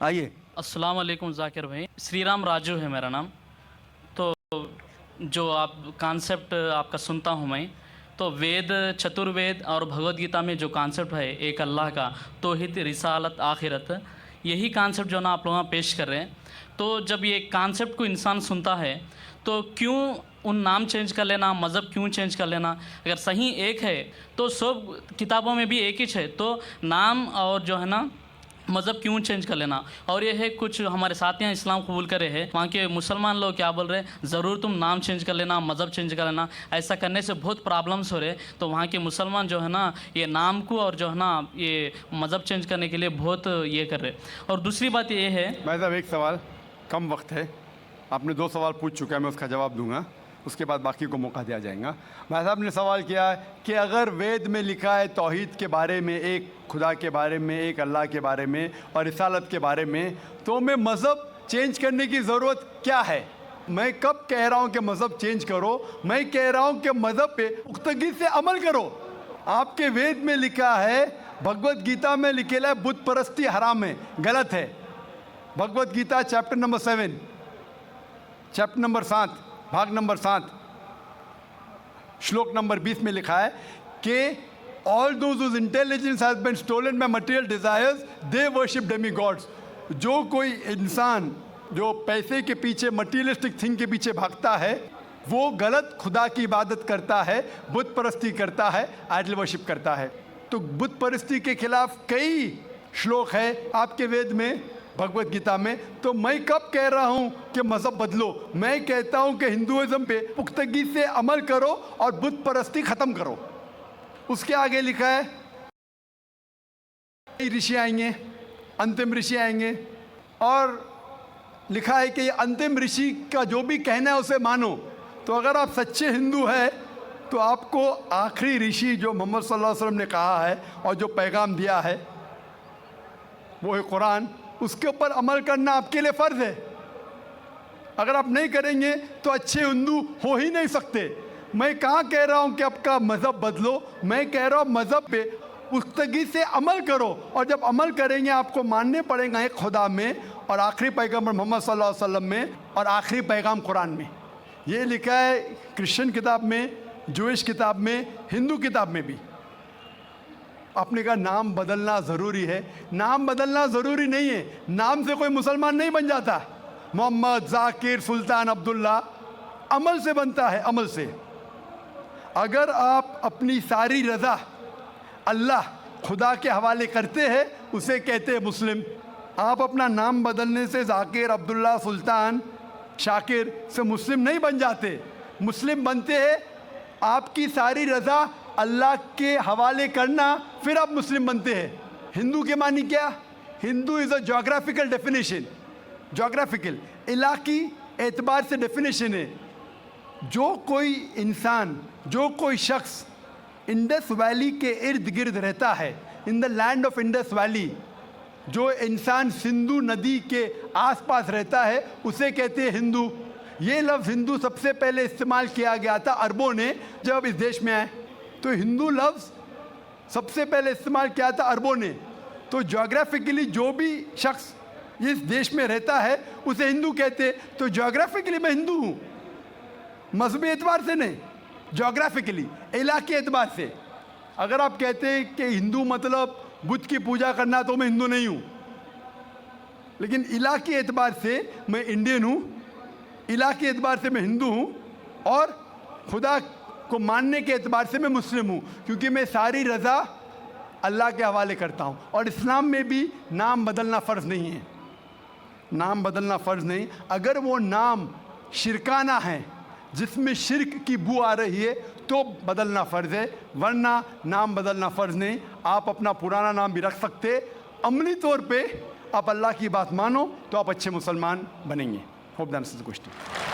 आइए। अस्सलाम वालेकुम ज़ाकिर भाई, श्री राम राजू है मेरा नाम। तो जो आप कॉन्सेप्ट आपका सुनता हूँ मैं, तो वेद, चतुर्वेद और भगवत गीता में जो कॉन्सेप्ट है एक अल्लाह का, तौहीद, रिसालत, आखिरत, यही कॉन्सेप्ट जो ना आप लोग पेश कर रहे हैं। तो जब ये कॉन्सेप्ट को इंसान सुनता है तो क्यों उन नाम चेंज कर लेना, मज़हब क्यों चेंज कर लेना? अगर सही एक है तो सब किताबों में भी एक ही है, तो नाम और जो है ना मज़हब क्यों चेंज कर लेना? और ये है कुछ हमारे साथियाँ इस्लाम कबूल करे हैं, वहाँ के मुसलमान लोग क्या बोल रहे हैं, ज़रूर तुम नाम चेंज कर लेना, मज़हब चेंज कर लेना, ऐसा करने से बहुत प्रॉब्लम्स हो रहे हैं। तो वहाँ के मुसलमान जो है ना ये नाम को और जो है ना ये मज़हब चेंज करने के लिए बहुत ये कर रहे हैं। और दूसरी बात ये है, भाई साहब एक सवाल, कम वक्त है, आपने 2 सवाल पूछ चुका है, मैं उसका जवाब दूंगा, उसके बाद बाकी को मौका दिया जाएगा। भाई साहब ने सवाल किया है कि अगर वेद में लिखा है तौहीद के बारे में, एक खुदा के बारे में, एक अल्लाह के बारे में और रिसालत के बारे में, तो मैं मज़हब चेंज करने की ज़रूरत क्या है? मैं कब कह रहा हूँ कि मज़हब चेंज करो? मैं कह रहा हूँ कि मज़हब पे पुख्तगी से अमल करो। आपके वेद में लिखा है, भगवत गीता में लिखेला है बुत परस्ती हराम है, गलत है। Bhagavad Gita chapter number 7, chapter number 7, भाग नंबर 7, श्लोक नंबर 20 में लिखा है कि all those whose intelligence has been stolen by material desires they worship demigods. जो कोई इंसान जो पैसे के पीछे, मटीरियलिस्टिक थिंग के पीछे भागता है, वो गलत खुदा की इबादत करता है, बुत परस्ती करता है, आइडल वर्शिप करता है। तो बुत परस्ती के खिलाफ कई श्लोक है आपके वेद में, भगवत गीता में। तो मैं कब कह रहा हूं कि मज़हब बदलो? मैं कहता हूं कि हिंदुइज्म पे पुख्तगी से अमल करो और बुत परस्ती ख़त्म करो। उसके आगे लिखा है ऋषि आएंगे, अंतिम ऋषि आएंगे, और लिखा है कि अंतिम ऋषि का जो भी कहना है उसे मानो। तो अगर आप सच्चे हिंदू हैं तो आपको आखिरी ऋषि जो मोहम्मद सल्लल्लाहु अलैहि वसल्लम ने कहा है और जो पैगाम दिया है वो है कुरान, उसके ऊपर अमल करना आपके लिए फ़र्ज़ है। अगर आप नहीं करेंगे तो अच्छे हिंदू हो ही नहीं सकते। मैं कहाँ कह रहा हूँ कि आपका मज़हब बदलो, मैं कह रहा हूँ मज़हब पे पुख्तगी से अमल करो, और जब अमल करेंगे आपको मानने पड़ेगा एक खुदा में और आखिरी पैगम्बर मोहम्मद सल्लल्लाहु अलैहि वसल्लम में और आखिरी पैगाम कुरान में। ये लिखा है क्रिश्चियन किताब में, जूइश किताब में, हिंदू किताब में भी। आपने कहा नाम बदलना ज़रूरी है। नाम बदलना ज़रूरी नहीं है, नाम से कोई मुसलमान नहीं बन जाता। मोहम्मद, जाकिर, सुल्तान, अब्दुल्ला अमल से बनता है, अमल से। अगर आप अपनी सारी रज़ा अल्लाह, खुदा के हवाले करते हैं, उसे कहते हैं मुस्लिम। आप अपना नाम बदलने से जाकिर, अब्दुल्ला, सुल्तान, शाकिर से मुस्लिम नहीं बन जाते। मुस्लिम बनते हैं आपकी सारी रज़ा अल्लाह के हवाले करना, फिर आप मुस्लिम बनते हैं। हिंदू के मानी क्या? Hindu is a geographical definition, geographical Ellaquai एतबार से डेफिनेशन है। जो कोई इंसान, जो कोई शख्स इंडस वैली के इर्द गिर्द रहता है, in the land of Indus valley, जो इंसान सिंधु नदी के आसपास रहता है, उसे कहते हैं हिंदू। ये लफ्ज़ हिंदू सबसे पहले इस्तेमाल किया गया था अरबों ने जब इस देश में आए। तो हिंदू लफ्ज़ सबसे पहले इस्तेमाल किया था अरबों ने। तो जोग्राफिकली जो भी शख्स इस देश में रहता है उसे हिंदू कहते। तो जोग्राफिकली मैं हिंदू हूँ, मजहबी एतबार से नहीं, जोग्राफिकली, इलाके एतबार से। अगर आप कहते हैं कि हिंदू मतलब बुद्ध की पूजा करना, तो मैं हिंदू नहीं हूँ। लेकिन इलाके एतबार से मैं इंडियन हूँ, इलाके एतबार से मैं हिंदू हूँ, और खुदा को मानने के एतबार से मैं मुस्लिम हूँ, क्योंकि मैं सारी रज़ा अल्लाह के हवाले करता हूँ। और इस्लाम में भी नाम बदलना फ़र्ज़ नहीं है, नाम बदलना फ़र्ज़ नहीं। अगर वो नाम शिरकाना है, जिसमें शिरक की बू आ रही है, तो बदलना फ़र्ज़ है, वरना नाम बदलना फ़र्ज़ नहीं। आप अपना पुराना नाम भी रख सकते। अमली तौर पे आप अल्लाह की बात मानो तो आप अच्छे मुसलमान बनेंगे। Hope that answers the question.